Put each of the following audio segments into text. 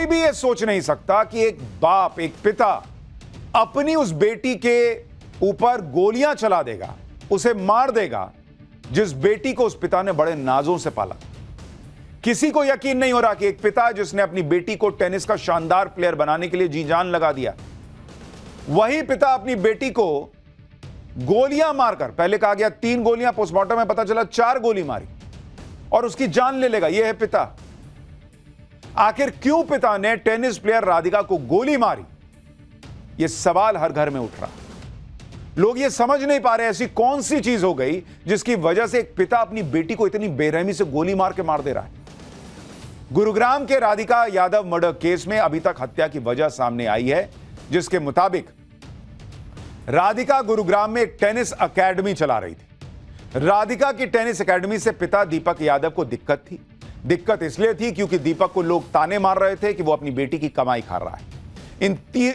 कोई भी ये सोच नहीं सकता कि एक बाप, एक पिता अपनी उस बेटी के ऊपर गोलियां चला देगा, उसे मार देगा, जिस बेटी को उस पिता ने बड़े नाजों से पाला। किसी को यकीन नहीं हो रहा कि एक पिता जिसने अपनी बेटी को टेनिस का शानदार प्लेयर बनाने के लिए जी जान लगा दिया, वही पिता अपनी बेटी को गोलियां मारकर, पहले कहा गया 3 गोलियां, पोस्टमार्टम में पता चला 4 गोली मारी और उसकी जान ले लेगा। यह है पिता। आखिर क्यों पिता ने टेनिस प्लेयर राधिका को गोली मारी, यह सवाल हर घर में उठ रहा। लोग यह समझ नहीं पा रहे ऐसी कौन सी चीज हो गई जिसकी वजह से एक पिता अपनी बेटी को इतनी बेरहमी से गोली मार के मार दे रहा है। गुरुग्राम के राधिका यादव मर्डर केस में अभी तक हत्या की वजह सामने आई है, जिसके मुताबिक राधिका गुरुग्राम में एक टेनिस एकेडमी चला रही थी। राधिका की टेनिस एकेडमी से पिता दीपक यादव को दिक्कत थी। दिक्कत इसलिए थी क्योंकि दीपक को लोग ताने मार रहे थे कि वो अपनी बेटी की कमाई खा रहा है।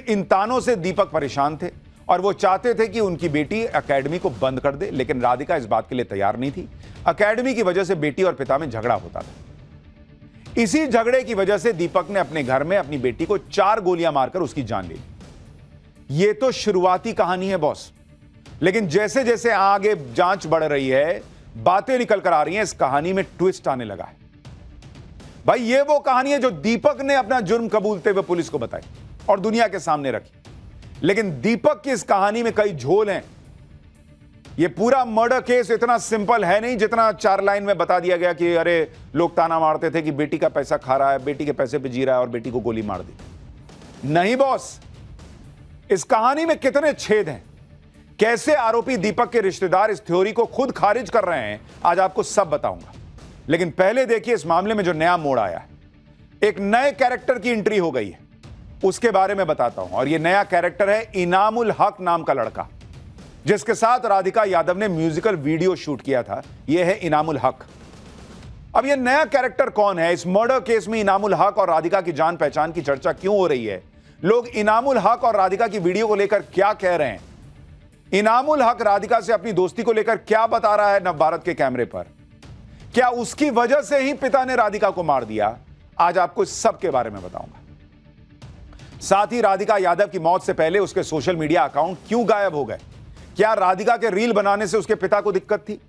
इन तानों से दीपक परेशान थे और वो चाहते थे कि उनकी बेटी एकेडमी को बंद कर दे, लेकिन राधिका इस बात के लिए तैयार नहीं थी। एकेडमी की वजह से बेटी और पिता में झगड़ा होता था। इसी झगड़े की वजह से दीपक ने अपने घर में अपनी बेटी को 4 गोलियां मारकर उसकी जान ले ली। यह तो शुरुआती कहानी है बॉस, लेकिन जैसे जैसे आगे जांच बढ़ रही है, बातें निकल कर आ रही हैं, इस कहानी में ट्विस्ट आने लगा है। भाई ये वो कहानी है जो दीपक ने अपना जुर्म कबूलते हुए पुलिस को बताई और दुनिया के सामने रखी, लेकिन दीपक की इस कहानी में कई झोल हैं। यह पूरा मर्डर केस इतना सिंपल है नहीं जितना 4 लाइन में बता दिया गया कि अरे लोग ताना मारते थे कि बेटी का पैसा खा रहा है, बेटी के पैसे पे जी रहा है और बेटी को गोली मार दी। नहीं बॉस, इस कहानी में कितने छेद हैं, कैसे आरोपी दीपक के रिश्तेदार इस थ्योरी को खुद खारिज कर रहे हैं, आज आपको सब बताऊंगा। लेकिन पहले देखिए इस मामले में जो नया मोड़ आया है। एक नए कैरेक्टर की एंट्री हो गई है, उसके बारे में बताता हूं। और यह नया कैरेक्टर है इनामुल हक नाम का लड़का, जिसके साथ राधिका यादव ने म्यूजिकल वीडियो शूट किया था। यह है इनामुल हक। अब यह नया कैरेक्टर कौन है? इस मर्डर केस में इनामुल हक और राधिका की जान पहचान की चर्चा क्यों हो रही है? लोग इनामुल हक और राधिका की वीडियो को लेकर क्या कह रहे हैं? इनामुल हक राधिका से अपनी दोस्ती को लेकर क्या बता रहा है नवभारत के कैमरे पर? क्या उसकी वजह से ही पिता ने राधिका को मार दिया? आज आपको इस सब के बारे में बताऊंगा। साथ ही राधिका यादव की मौत से पहले उसके सोशल मीडिया अकाउंट क्यों गायब हो गए? क्या राधिका के रील बनाने से उसके पिता को दिक्कत थी?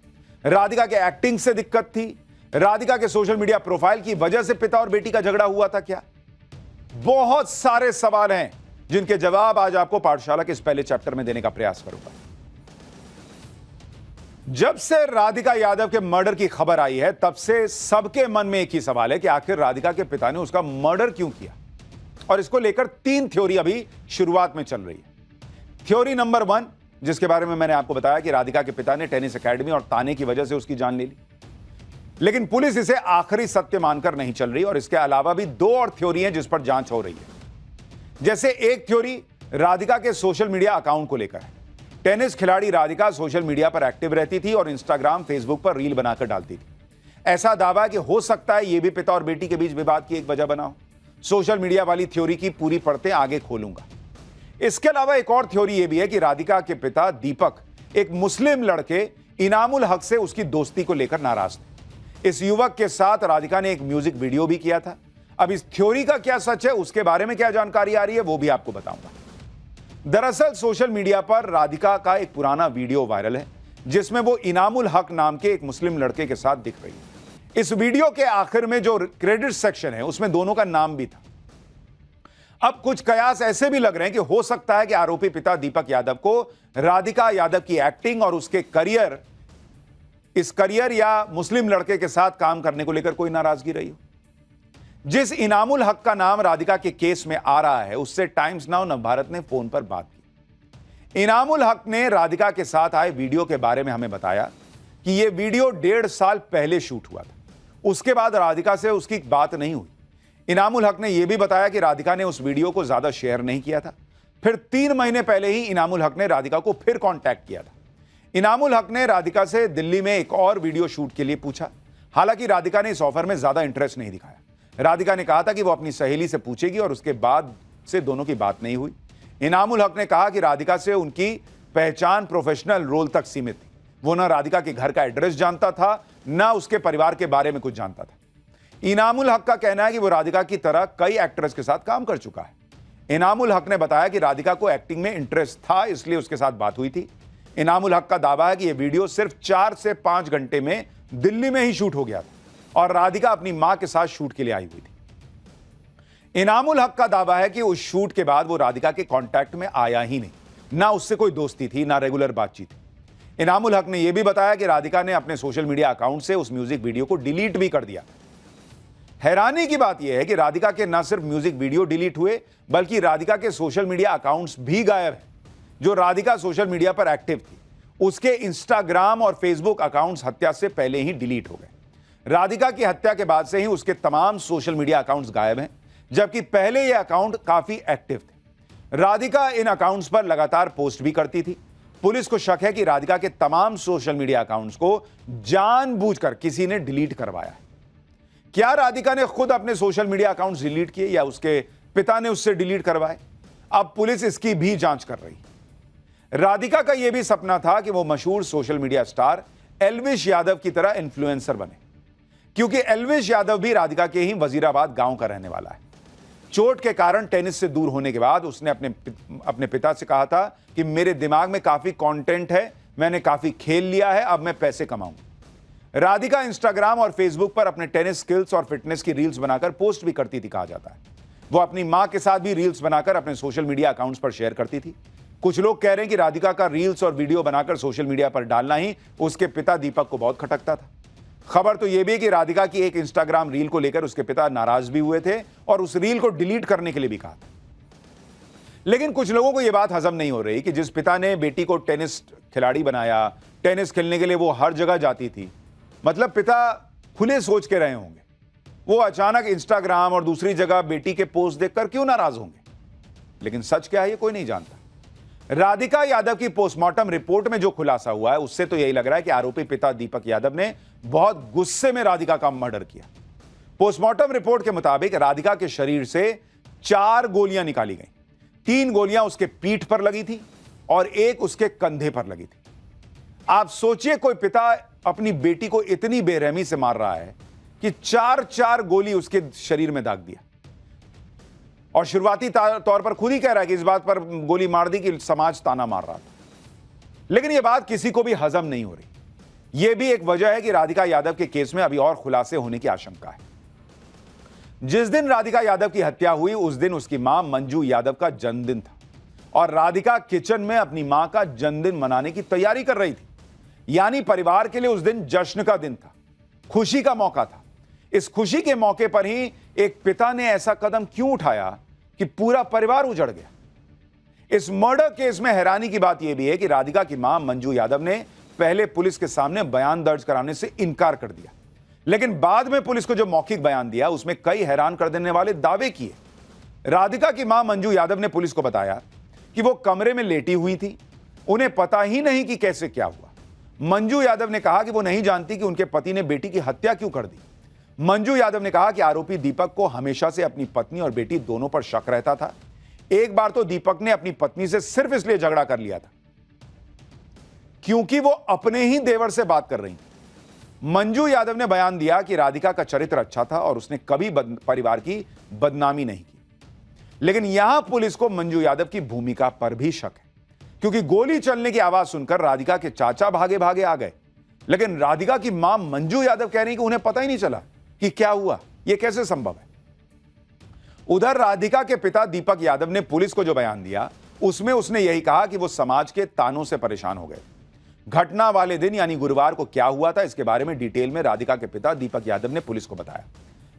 राधिका के एक्टिंग से दिक्कत थी? राधिका के सोशल मीडिया प्रोफाइल की वजह से पिता और बेटी का झगड़ा हुआ था क्या? बहुत सारे सवाल हैं जिनके जवाब आज आपको पाठशाला के इस पहले चैप्टर में देने का प्रयास करूंगा। जब से राधिका यादव के मर्डर की खबर आई है, तब से सबके मन में एक ही सवाल है कि आखिर राधिका के पिता ने उसका मर्डर क्यों किया? और इसको लेकर 3 थ्योरी अभी शुरुआत में चल रही है। थ्योरी नंबर 1, जिसके बारे में मैंने आपको बताया कि राधिका के पिता ने टेनिस एकेडमी और ताने की वजह से उसकी जान ले ली, लेकिन पुलिस इसे आखिरी सत्य मानकर नहीं चल रही। और इसके अलावा भी 2 और थ्योरी हैं जिस पर जांच हो रही है। जैसे एक थ्योरी राधिका के सोशल मीडिया अकाउंट को लेकर है। टेनिस खिलाड़ी राधिका सोशल मीडिया पर एक्टिव रहती थी और इंस्टाग्राम, फेसबुक पर रील बनाकर डालती थी। ऐसा दावा है कि हो सकता है यह भी पिता और बेटी के बीच विवाद की एक वजह बना हो। सोशल मीडिया वाली थ्योरी की पूरी परतें आगे खोलूंगा। इसके अलावा एक और थ्योरी यह भी है कि राधिका के पिता दीपक एक मुस्लिम लड़के इनामुल हक से उसकी दोस्ती को लेकर नाराज थे। इस युवक के साथ राधिका ने एक म्यूजिक वीडियो भी किया था। अब इस थ्योरी का क्या सच है, उसके बारे में क्या जानकारी आ रही है, वो भी आपको बताऊंगा। दरअसल सोशल मीडिया पर राधिका का एक पुराना वीडियो वायरल है, जिसमें वो इनामुल हक नाम के एक मुस्लिम लड़के के साथ दिख रही है। इस वीडियो के आखिर में जो क्रेडिट सेक्शन है, उसमें दोनों का नाम भी था। अब कुछ कयास ऐसे भी लग रहे हैं कि हो सकता है कि आरोपी पिता दीपक यादव को राधिका यादव की एक्टिंग और उसके करियर या मुस्लिम लड़के के साथ काम करने को लेकर कोई नाराजगी रही हो। जिस इनामुल हक का नाम राधिका के केस में आ रहा है, उससे टाइम्स नाउ नवभारत ने फोन पर बात की। इनामुल हक ने राधिका के साथ आए वीडियो के बारे में हमें बताया कि यह वीडियो 1.5 साल पहले शूट हुआ था। उसके बाद राधिका से उसकी बात नहीं हुई। इनामुल हक ने यह भी बताया कि राधिका ने उस वीडियो को ज्यादा शेयर नहीं किया था। फिर 3 महीने पहले ही इनामुल हक ने राधिका को फिर कांटेक्ट किया था। इनामुल हक ने राधिका से दिल्ली में एक और वीडियो शूट के लिए पूछा। हालांकि राधिका ने इस ऑफर में ज्यादा इंटरेस्ट नहीं दिखाया। राधिका ने कहा था कि वो अपनी सहेली से पूछेगी और उसके बाद से दोनों की बात नहीं हुई। इनामुल हक ने कहा कि राधिका से उनकी पहचान प्रोफेशनल रोल तक सीमित थी। वो ना राधिका के घर का एड्रेस जानता था, ना उसके परिवार के बारे में कुछ जानता था। इनामुल हक का कहना है कि वो राधिका की तरह कई एक्ट्रेस के साथ काम कर चुका है। इनामुल हक ने बताया कि राधिका को एक्टिंग में इंटरेस्ट था, इसलिए उसके साथ बात हुई थी। इनामुल हक का दावा है कि यह वीडियो सिर्फ 4 से 5 घंटे में दिल्ली में ही शूट हो गया था और राधिका अपनी मां के साथ शूट के लिए आई हुई थी। इनामुल हक का दावा है कि उस शूट के बाद वो राधिका के कांटेक्ट में आया ही नहीं, ना उससे कोई दोस्ती थी, ना रेगुलर बातचीत थी। इनामुल हक ने यह भी बताया कि राधिका ने अपने सोशल मीडिया अकाउंट से उस म्यूजिक वीडियो को डिलीट भी कर दिया। हैरानी की बात यह है कि राधिका के न सिर्फ म्यूजिक वीडियो डिलीट हुए, बल्कि राधिका के सोशल मीडिया अकाउंट्स भी गायब हैं। जो राधिका सोशल मीडिया पर एक्टिव थी, उसके इंस्टाग्राम और फेसबुक अकाउंट्स हत्या से पहले ही डिलीट हो गए। राधिका की हत्या के बाद से ही उसके तमाम सोशल मीडिया अकाउंट्स गायब हैं, जबकि पहले ये अकाउंट काफी एक्टिव थे। राधिका इन अकाउंट्स पर लगातार पोस्ट भी करती थी। पुलिस को शक है कि राधिका के तमाम सोशल मीडिया अकाउंट्स को जानबूझकर किसी ने डिलीट करवाया है। क्या राधिका ने खुद अपने सोशल मीडिया अकाउंट्स डिलीट किए या उसके पिता ने उससे डिलीट करवाए? अब पुलिस इसकी भी जांच कर रही है। राधिका का यह भी सपना था कि वो मशहूर social media star Elvish Yadav की तरह इन्फ्लुएंसर बने, क्योंकि एल्विश यादव भी राधिका के ही वजीराबाद गांव का रहने वाला है। चोट के कारण टेनिस से दूर होने के बाद उसने अपने पिता से कहा था कि मेरे दिमाग में काफी कंटेंट है, मैंने काफी खेल लिया है, अब मैं पैसे कमाऊंगा। राधिका इंस्टाग्राम और फेसबुक पर अपने टेनिस स्किल्स और फिटनेस की रील्स बनाकर पोस्ट भी करती थी, कहा जाता है। वो अपनी मां के साथ भी रील्स बनाकर अपने सोशल मीडिया अकाउंट्स पर शेयर करती थी। कुछ लोग कह रहे हैं कि राधिका का रील्स और वीडियो बनाकर सोशल मीडिया पर डालना ही उसके पिता दीपक को बहुत खटकता था। खबर तो यह भी है कि राधिका की एक इंस्टाग्राम रील को लेकर उसके पिता नाराज भी हुए थे और उस रील को डिलीट करने के लिए भी कहा था। लेकिन कुछ लोगों को यह बात हजम नहीं हो रही कि जिस पिता ने बेटी को टेनिस खिलाड़ी बनाया, टेनिस खेलने के लिए वो हर जगह जाती थी, मतलब पिता खुले सोच के रहे होंगे, वो अचानक इंस्टाग्राम और दूसरी जगह बेटी के पोस्ट देखकर क्यों नाराज होंगे? लेकिन सच क्या है ये कोई नहीं जानता। राधिका यादव की पोस्टमार्टम रिपोर्ट में जो खुलासा हुआ है उससे तो यही लग रहा है कि आरोपी पिता दीपक यादव ने बहुत गुस्से में राधिका का मर्डर किया। पोस्टमार्टम रिपोर्ट के मुताबिक राधिका के शरीर से 4 गोलियां निकाली गई। 3 गोलियां उसके पीठ पर लगी थी और एक उसके कंधे पर लगी थी। आप सोचिए, कोई पिता अपनी बेटी को इतनी बेरहमी से मार रहा है कि 4 गोली उसके शरीर में दाग दिया, और शुरुआती तौर पर खुद ही कह रहा है कि इस बात पर गोली मार दी कि समाज ताना मार रहा था। लेकिन यह बात किसी को भी हजम नहीं हो रही। यह भी एक वजह है कि राधिका यादव के केस में अभी और खुलासे होने की आशंका है। जिस दिन राधिका यादव की हत्या हुई उस दिन उसकी मां मंजू यादव का जन्मदिन था और राधिका किचन में अपनी मां का जन्मदिन मनाने की तैयारी कर रही थी। यानी परिवार के लिए उस दिन जश्न का दिन था, खुशी का मौका था। इस खुशी के मौके पर ही एक पिता ने ऐसा कदम क्यों उठाया कि पूरा परिवार उजड़ गया? इस मर्डर केस में हैरानी की बात यह भी है कि राधिका की मां मंजू यादव ने पहले पुलिस के सामने बयान दर्ज कराने से इनकार कर दिया, लेकिन बाद में पुलिस को जो मौखिक बयान दिया उसमें कई हैरान कर देने वाले दावे किए। राधिका की मां मंजू यादव ने पुलिस को बताया कि वो कमरे में लेटी हुई थी, उन्हें पता ही नहीं कि कैसे क्या हुआ। मंजू यादव ने कहा कि वो नहीं जानती कि उनके पति ने बेटी की हत्या क्यों कर दी। मंजू यादव ने कहा कि आरोपी दीपक को हमेशा से अपनी पत्नी और बेटी दोनों पर शक रहता था। एक बार तो दीपक ने अपनी पत्नी से सिर्फ इसलिए झगड़ा कर लिया था क्योंकि वो अपने ही देवर से बात कर रही थी। मंजू यादव ने बयान दिया कि राधिका का चरित्र अच्छा था और उसने कभी परिवार की बदनामी नहीं की। लेकिन यहां पुलिस को मंजू यादव की भूमिका पर भी शक है, क्योंकि गोली चलने की आवाज सुनकर राधिका के चाचा भागे भागे आ गए, लेकिन राधिका की मां मंजू यादव कह रही कि उन्हें पता ही नहीं चला कि क्या हुआ। यह कैसे संभव है? उधर राधिका के पिता दीपक यादव ने पुलिस को जो बयान दिया उसमें उसने यही कहा कि वो समाज के तानों से परेशान हो गए। घटना वाले दिन यानी गुरुवार को क्या हुआ था इसके बारे में डिटेल में राधिका के पिता दीपक यादव ने पुलिस को बताया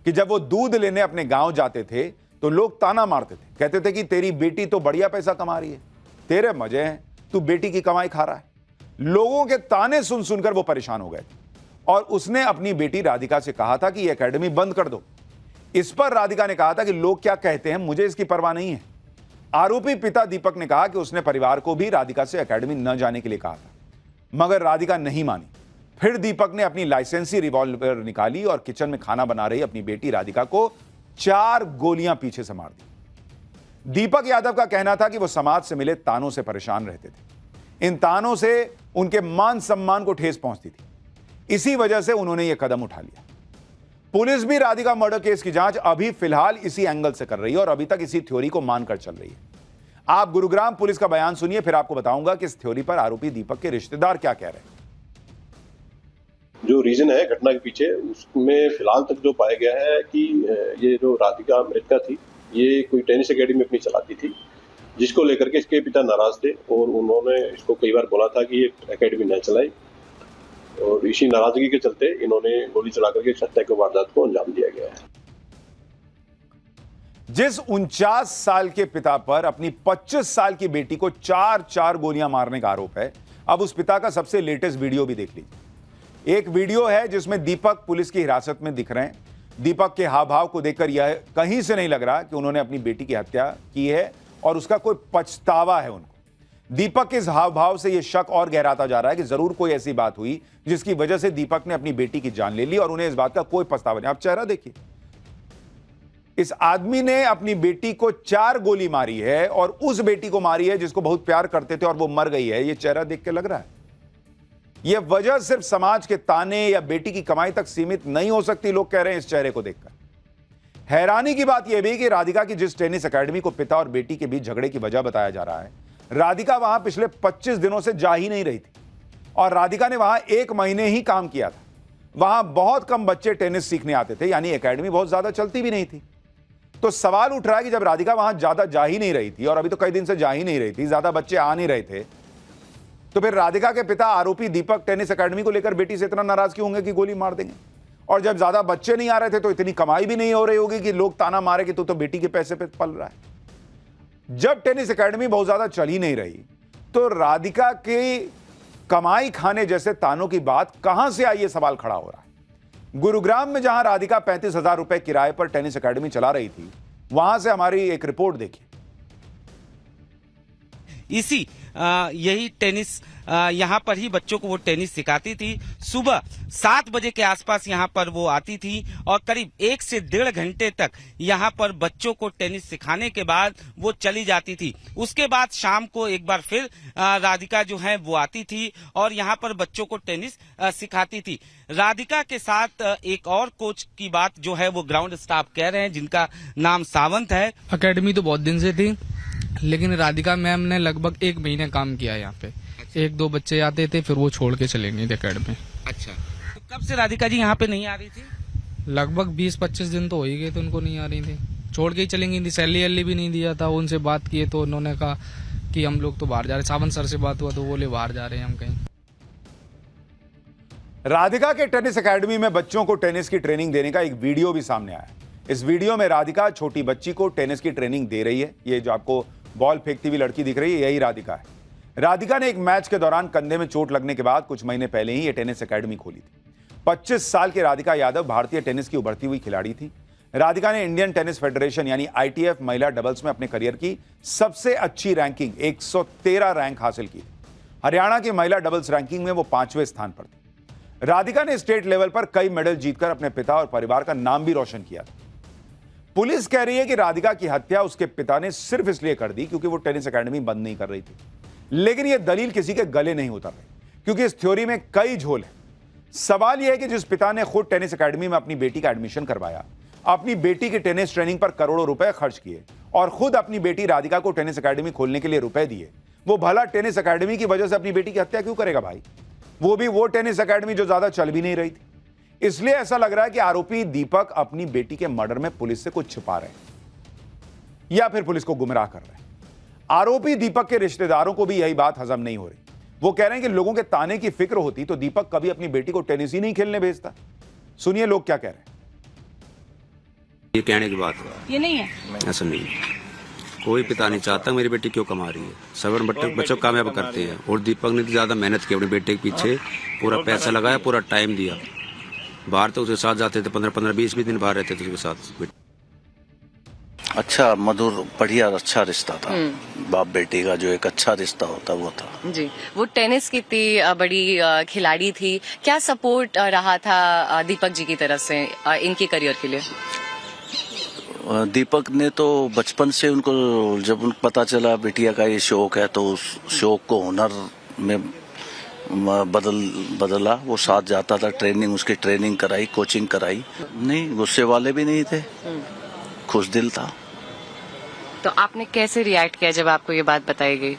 कि जब वो दूध लेने अपने गांव जाते थे तो लोग ताना मारते थे, कहते थे कि तेरी बेटी तो बढ़िया पैसा कमा रही है, तेरे मजे हैं, तू बेटी की कमाई खा रहा है। लोगों के ताने सुन सुनकर वो परेशान हो गए थे और उसने अपनी बेटी राधिका से कहा था कि यह एकेडमी बंद कर दो। इस पर राधिका ने कहा था कि लोग क्या कहते हैं, मुझे इसकी परवाह नहीं है। आरोपी पिता दीपक ने कहा कि उसने परिवार को भी राधिका से एकेडमी न जाने के लिए कहा था, मगर राधिका नहीं मानी। फिर दीपक ने अपनी लाइसेंसी रिवॉल्वर निकाली और किचन में खाना बना रही अपनी बेटी राधिका को 4 गोलियां पीछे से मार दी। दीपक यादव का कहना था कि वो समाज से मिले तानों से परेशान रहते थे। इन तानों से उनके मान सम्मान को ठेस पहुंचती थी, इसी वजह से उन्होंने यह कदम उठा लिया। पुलिस भी राधिका मर्डर केस की जांच अभी फिलहाल इसी एंगल से कर रही है और अभी तक इसी थ्योरी को मानकर चल रही है। आप गुरुग्राम पुलिस का बयान सुनिए, फिर आपको बताऊंगा कि इस थ्योरी पर आरोपी दीपक के रिश्तेदार क्या कह रहे हैं। जो रीजन है घटना के पीछे, उसमें फिलहाल तक जो पाया गया है कि ये जो राधिका मृतका थी, ये कोई टेनिस एकेडमी अपनी चलाती थी, जिसको लेकर के इसके पिता नाराज थे और उन्होंने इसको कई बार बोला था कि ये एकेडमी न चलाए, और इसी नाराजगी के चलते इन्होंने गोली चला करके हत्या की वारदात को अंजाम दिया गया है। जिस 49 साल के पिता पर अपनी 25 साल की बेटी को 4 गोलियां मारने का आरोप है, अब उस पिता का सबसे लेटेस्ट वीडियो भी देख लीजिए। एक वीडियो है जिसमें दीपक पुलिस की हिरासत में दिख रहे हैं। दीपक के हाव भाव को देखकर यह कहीं से नहीं लग रहा कि उन्होंने अपनी बेटी की हत्या की है और उसका कोई पछतावा है उनको। दीपक के इस हाव भाव से यह शक और गहराता जा रहा है कि जरूर कोई ऐसी बात हुई जिसकी वजह से दीपक ने अपनी बेटी की जान ले ली और उन्हें इस बात का कोई पछतावा नहीं। आप चेहरा देखिए, इस आदमी ने अपनी बेटी को 4 गोली मारी है और उस बेटी को मारी है जिसको बहुत प्यार करते थे और वो मर गई है। यह चेहरा देख के लग रहा है। यह वजह सिर्फ समाज के ताने या बेटी की कमाई तक सीमित नहीं हो सकती, लोग कह रहे हैं इस चेहरे को देखकर। हैरानी की बात यह भी कि राधिका की जिस टेनिस एकेडमी को पिता और बेटी के बीच झगड़े की वजह बताया जा रहा है, राधिका वहां पिछले 25 दिनों से जा ही नहीं रही थी और राधिका ने वहां 1 महीने ही काम किया था। वहां बहुत कम बच्चे टेनिस सीखने आते थे, यानी एकेडमी बहुत ज्यादा चलती भी नहीं थी। तो सवाल उठ रहा है कि जब राधिका वहां ज्यादा जा ही नहीं रही थी और अभी तो कई दिन से जा ही नहीं रही थी, ज्यादा बच्चे आ नहीं रहे थे, तो फिर राधिका के पिता आरोपी दीपक टेनिस एकेडमी को लेकर बेटी से इतना नाराज क्यों होंगे कि गोली मार देंगे? और जब ज्यादा बच्चे नहीं आ रहे थे तो इतनी कमाई भी नहीं हो रही होगी कि लोग ताना मारे कि तू तो बेटी के पैसे पे पल रहा है। जब टेनिस एकेडमी बहुत ज्यादा चल ही नहीं रही तो राधिका की कमाई खाने जैसे तानों की बात कहां से आई, ये सवाल खड़ा हो रहा है। गुरुग्राम में जहां राधिका 35,000 रुपए किराए पर टेनिस एकेडमी चला रही थी, वहां से हमारी एक रिपोर्ट देखिए। यही टेनिस यहाँ पर ही बच्चों को वो टेनिस सिखाती थी। सुबह 7 बजे के आसपास यहाँ पर वो आती थी और करीब 1 से 1.5 घंटे तक यहाँ पर बच्चों को टेनिस सिखाने के बाद वो चली जाती थी। उसके बाद शाम को एक बार फिर राधिका जो है वो आती थी और यहाँ पर बच्चों को टेनिस सिखाती थी। राधिका के साथ एक और कोच की बात जो है वो ग्राउंड स्टाफ कह रहे हैं, जिनका नाम सावंत है। एकेडमी तो बहुत दिन से थी, लेकिन राधिका मैम ने लगभग 1 महीने काम किया यहाँ पे। 1-2 बच्चे आते थे, फिर वो छोड़ के चले गए थे एकेडमी। अच्छा, तो कब से राधिका जी यहाँ पे नहीं आ रही थी? लगभग 20-25 दिन तो हो ही गए थे उनको नहीं आ रही थी, छोड़ के ही चली गई थी। सैलरी भी नहीं दिया था। उनसे बात किए तो उन्होंने कहा कि हम लोग तो बाहर जा रहे। सावंत सर से बात हुआ तो बोले बाहर जा रहे हैं हम कहीं। राधिका के टेनिस एकेडमी में बच्चों को टेनिस की ट्रेनिंग देने का एक वीडियो भी सामने आया। इस वीडियो में राधिका छोटी बच्ची को टेनिस की ट्रेनिंग दे रही है। ये जो आपको बॉल फेंकती हुई लड़की दिख रही है, यही राधिका है। राधिका ने एक मैच के दौरान कंधे में चोट लगने के बाद कुछ महीने पहले ही ये टेनिस एकेडमी खोली थी। 25 साल की राधिका यादव भारतीय टेनिस की उभरती हुई खिलाड़ी थी। राधिका ने इंडियन टेनिस फेडरेशन यानी ITF महिला डबल्स में अपने करियर की सबसे अच्छी रैंकिंग 113 रैंक हासिल की। हरियाणा की महिला डबल्स रैंकिंग में वो 5वें स्थान पर थी। राधिका ने स्टेट लेवल पर कई मेडल जीतकर अपने पिता और परिवार का नाम भी रोशन किया था। पुलिस कह रही है कि राधिका की हत्या उसके पिता ने सिर्फ इसलिए कर दी क्योंकि वो टेनिस एकेडमी बंद नहीं कर रही थी। लेकिन यह दलील किसी के गले नहीं उतर रही, क्योंकि इस थ्योरी में कई झोल हैं। सवाल यह है कि जिस पिता ने खुद टेनिस एकेडमी में अपनी बेटी का एडमिशन करवाया, अपनी बेटी की टेनिस ट्रेनिंग पर करोड़ों रुपए खर्च किए और खुद अपनी बेटी राधिका को टेनिस एकेडमी खोलने के लिए रुपए दिए, वो भला टेनिस एकेडमी की वजह से अपनी बेटी की हत्या क्यों करेगा भाई? वो भी वो टेनिस एकेडमी जो ज्यादा चल भी नहीं रही थी। इसलिए ऐसा लग रहा है कि आरोपी दीपक अपनी बेटी के मर्डर में पुलिस से कुछ छिपा रहे हैं या फिर पुलिस को गुमराह कर रहे हैं। आरोपी दीपक के रिश्तेदारों को भी यही बात हजम नहीं हो रही। वो कह रहे हैं कि लोगों के ताने की फिक्र होती तो दीपक कभी अपनी बेटी को टेनिस ही नहीं खेलने भेजता। सुनिए लोग क्या कह रहे हैं। ये कहने की बात है, ये नहीं है, ऐसा नहीं। कोई पिता नहीं चाहता मेरी बेटी क्यों कमा रही है। सबर बच्चों कामयाब करते हैं और दीपक ने ज्यादा मेहनत की अपने बेटे के पीछे, पूरा पैसा लगाया, पूरा टाइम दिया। बाहर तो उसके साथ जाते थे, 15-15, 20-20 दिन बाहर रहते थे उसके साथ। अच्छा, मधुर, बढ़िया, अच्छा रिश्ता था। बाप बेटी का जो एक अच्छा रिश्ता होता वो था जी। वो टेनिस की इतनी बड़ी खिलाड़ी थी, क्या सपोर्ट रहा था दीपक जी की तरफ से इनके करियर के लिए? दीपक ने तो बचपन से उनको, जब उनको पता चला बेटिया का ये शौक है, तो उस शौक को हुनर में बदला। वो साथ जाता था, ट्रेनिंग उसकी ट्रेनिंग कराई, कोचिंग कराई। नहीं, गुस्से वाले भी नहीं थे, खुश दिल था। तो आपने कैसे रिएक्ट किया जब आपको ये बात बताई गई?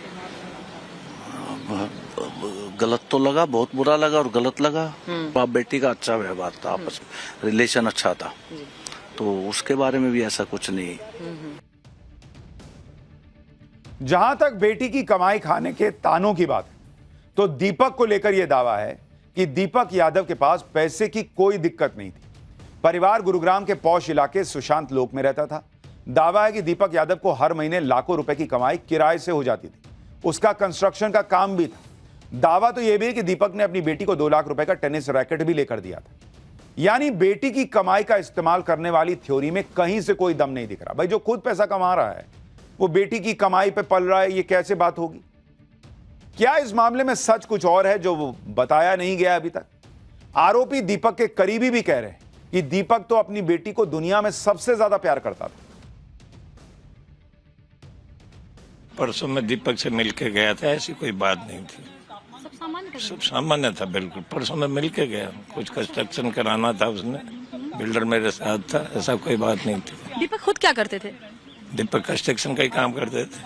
गलत तो लगा, बहुत बुरा लगा और गलत लगा। बाप बेटी का अच्छा व्यवहार था, आपस में रिलेशन अच्छा था, तो उसके बारे में भी ऐसा कुछ नहीं। जहां तक बेटी की कमाई खाने के तानों की बात है, तो दीपक को लेकर यह दावा है कि दीपक यादव के पास पैसे की कोई दिक्कत नहीं थी। परिवार गुरुग्राम के पौष इलाके सुशांत लोक में रहता था। दावा है कि दीपक यादव को हर महीने लाखों रुपए की कमाई किराए से हो जाती थी। उसका कंस्ट्रक्शन का काम भी था। दावा तो यह भी है कि दीपक ने अपनी बेटी को 2 लाख रुपए का टेनिस रैकेट भी लेकर दिया था। यानी बेटी की कमाई का इस्तेमाल करने वाली थ्योरी में कहीं से कोई दम नहीं दिख रहा। भाई, जो खुद पैसा कमा रहा है वो बेटी की कमाई पे पल रहा है, ये कैसे बात होगी? क्या इस मामले में सच कुछ और है जो बताया नहीं गया अभी तक? आरोपी दीपक के करीबी भी कह रहे हैं कि दीपक तो अपनी बेटी को दुनिया में सबसे ज्यादा प्यार करता था। परसों मैं दीपक से मिलके गया था, ऐसी कोई बात नहीं थी, सब सामान्य था बिल्कुल। परसों मैं मिलके गया, कुछ कंस्ट्रक्शन कराना था, उसने बिल्डर मेरे साथ था, ऐसा कोई बात नहीं थी। दीपक खुद क्या करते थे? दीपक कंस्ट्रक्शन का ही काम करते थे।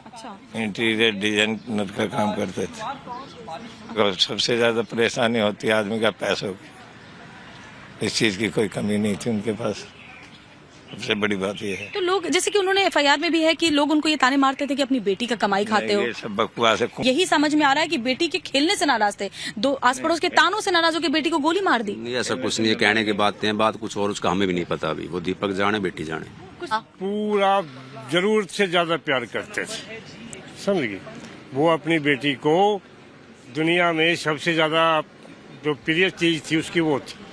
अच्छा। इंटीरियर डिजाइनर का काम करते थे। और सबसे ज्यादा परेशानी होती है आदमी का पैसों की, इस चीज की कोई कमी नहीं थी उनके पास। सबसे बड़ी बात यह है। तो लोग, जैसे कि उन्होंने एफआईआर में भी है कि लोग उनको ये ताने मारते थे कि अपनी बेटी का कमाई खाते हो। ये सब बकवास है। यही समझ में आ रहा है कि बेटी के खेलने से नाराज थे, दो आस पड़ोस के तानों से नाराज होकर बेटी को गोली मार दी। नहीं, ऐसा कुछ नहीं है, कहने की बातें हैं, बात कुछ और, उसका हमें भी नहीं पता अभी। वो दीपक जाने, बेटी जाने। पूरा जरूरत से ज्यादा प्यार करते थे, समझ गई। वो अपनी बेटी को दुनिया में सबसे ज्यादा जो प्रिय चीज थी उसकी वो थी।